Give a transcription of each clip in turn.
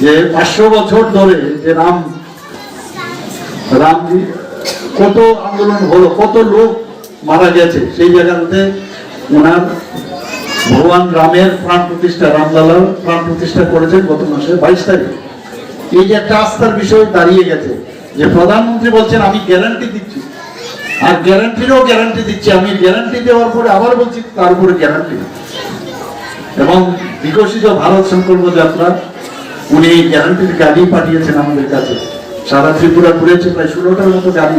যে 500 বছর ধরে যে রামজি কত আন্দোলন হলো, কত লোক মারা গেছে, সেই জায়গাতে ওনার ভগবান রামের প্রাণ প্রতিষ্ঠা, রামলালার প্রাণ প্রতিষ্ঠা করেছেন গত মাসে 22 তারিখ। এই যে একটা আস্থার বিষয় দাঁড়িয়ে গেছে, যে প্রধানমন্ত্রী বলছেন আমি গ্যারান্টি দিচ্ছি, আর গ্যারান্টিরও গ্যারান্টি দিচ্ছি, আমি গ্যারান্টি দেওয়ার পরে আবার বলছি তার উপরে গ্যারান্টি। এবং বিকশিত ভারত সংকল্প যাত্রা উনি গ্যারান্টির গাড়ি পাঠিয়েছেন আমাদের কাছে, সারা ত্রিপুরা ঘুরেছে, প্রায় 16টার মতো গাড়ি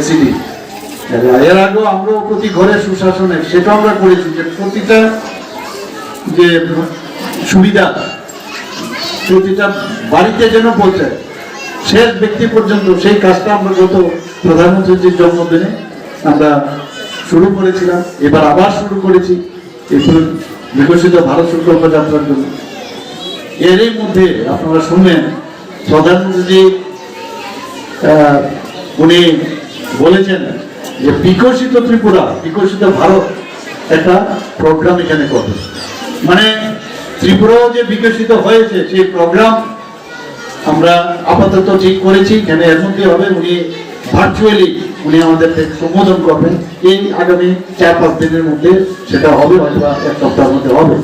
সিটি। এর আগেও আমরাও প্রতি ঘরে সুশাসনে সেটা আমরা করেছি, যে প্রতিটা যে সুবিধা প্রতিটা বাড়িতে যেন পৌঁছায়, শেষ ব্যক্তি পর্যন্ত, সেই কাজটা আমরা গত প্রধানমন্ত্রীর জন্মদিনে আমরা শুরু করেছিলাম, এবার আবার শুরু করেছি এই বিকশিত ভারত সংকল্প যাত্রার জন্য। এরই মধ্যে আপনারা শুনলেন প্রধানমন্ত্রী উনি বলেছেন যে বিকশিত ত্রিপুরা, বিকশিত ভারত একটা প্রোগ্রাম এখানে করবে। মানে ত্রিপুরাও যে বিকশিত হয়েছে সেই প্রোগ্রাম আমরা আপাতত ঠিক করেছি। এখানে এর মধ্যে হবে উনি ভার্চুয়ালি উনি আমাদেরকে সম্বোধন করবেন, এই আগামী 4-5 দিনের মধ্যে সেটা হবে, অথবা 1 সপ্তাহের মধ্যে হবে।